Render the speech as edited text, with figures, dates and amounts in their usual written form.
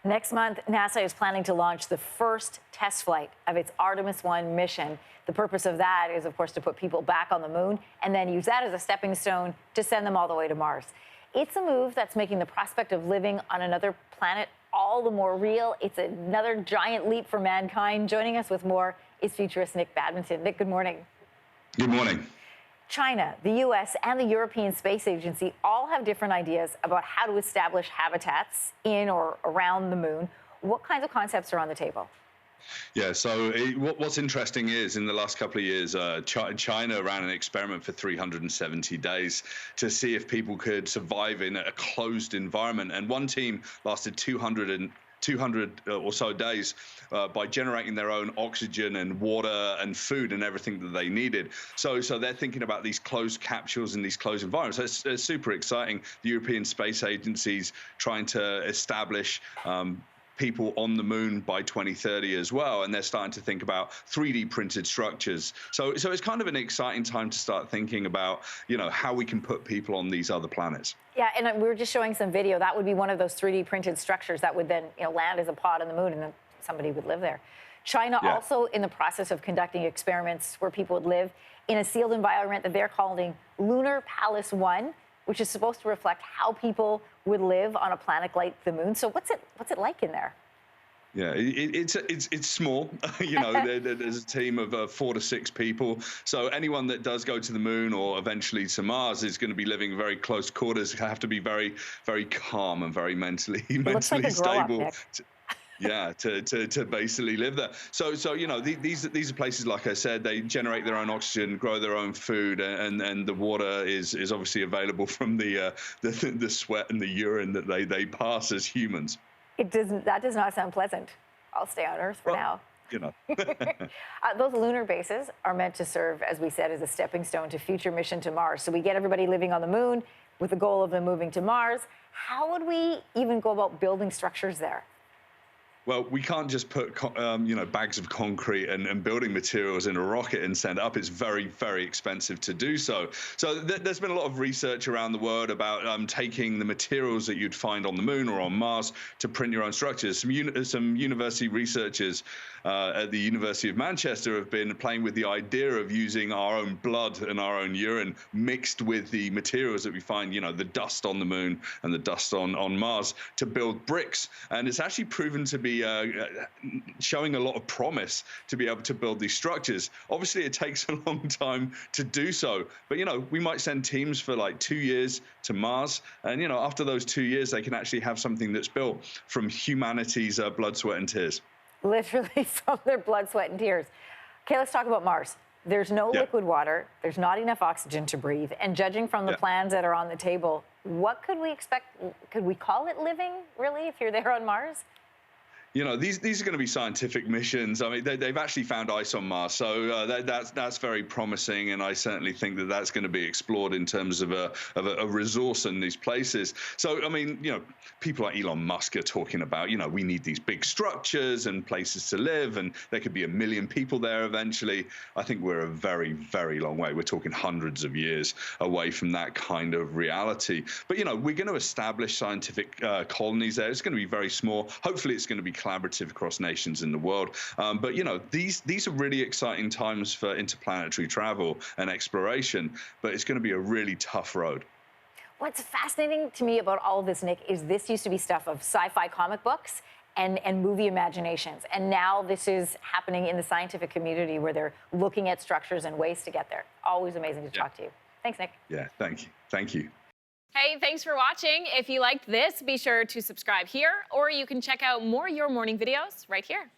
Next month, NASA is planning to launch the first test flight of its Artemis 1 mission. The purpose of that is, of course, to put people back on the moon and then use that as a stepping stone to send them all the way to Mars. It's a move that's making the prospect of living on another planet all the more real. It's another giant leap for mankind. Joining us with more is Futurist Nik Badminton. Nik, good morning. Good morning. China, the U.S., and the European Space Agency all have different ideas about how to establish habitats in or around the moon. What kinds of concepts are on the table? Yeah, so what's interesting is in the last couple of years, China ran an experiment for 370 days to see if people could survive in a closed environment. And one team lasted 200 or so days by generating their own oxygen and water and food and everything that they needed. So they're thinking about these closed capsules in these closed environments. It's super exciting. The European Space Agency's trying to establish people on the moon by 2030 as well, and they're starting to think about 3D printed structures. So it's kind of an exciting time to start thinking about, how we can put people on these other planets. Yeah, and we were just showing some video. That would be one of those 3D printed structures that would then, land as a pod on the moon, and then somebody would live there. China also in the process of conducting experiments where people would live in a sealed environment that they're calling Lunar Palace 1, which is supposed to reflect how people would live on a planet like the moon. So what's it like in there? Yeah, it's small. There's a team of 4 to 6 people. So anyone that does go to the moon or eventually to Mars is going to be living very close quarters. Have to be very, very calm and very mentally stable. To basically live there. So these are places, like I said, they generate their own oxygen, grow their own food, and the water is obviously available from the sweat and the urine that they pass as humans. That does not sound pleasant. I'll stay on Earth for now. Those lunar bases are meant to serve, as we said, as a stepping stone to future mission to Mars. So we get everybody living on the moon with the goal of them moving to Mars. How would we even go about building structures there? Well, we can't just put, bags of concrete and building materials in a rocket and send it up. It's very, very expensive to do so. So there's been a lot of research around the world about taking the materials that you'd find on the moon or on Mars to print your own structures. Some university researchers at the University of Manchester have been playing with the idea of using our own blood and our own urine mixed with the materials that we find, the dust on the moon and the dust on Mars to build bricks. And it's actually proven to be showing a lot of promise to be able to build these structures. Obviously, it takes a long time to do so, but we might send teams for like 2 years to Mars, and after those 2 years, they can actually have something that's built from humanity's blood, sweat, and tears. Literally from their blood, sweat, and tears. Okay, let's talk about Mars. There's no liquid water. There's not enough oxygen to breathe. And judging from the plans that are on the table, what could we expect? Could we call it living, really, if you're there on Mars? These are going to be scientific missions. I mean, they've actually found ice on Mars, so that's very promising, and I certainly think that that's going to be explored in terms of a resource in these places. So, I mean, people like Elon Musk are talking about, we need these big structures and places to live, and there could be 1 million people there eventually. I think we're a very, very long way. We're talking hundreds of years away from that kind of reality. But, we're going to establish scientific colonies there. It's going to be very small. Hopefully, it's going to be collaborative across nations in the world. But these are really exciting times for interplanetary travel and exploration, but it's going to be a really tough road. What's fascinating to me about all of this, Nik, is this used to be stuff of sci-fi comic books and movie imaginations. And now this is happening in the scientific community where they're looking at structures and ways to get there. Always amazing to talk to you. Thanks, Nik. Yeah, thank you. Thank you. Hey, thanks for watching. If you liked this, be sure to subscribe here, or you can check out more Your Morning videos right here.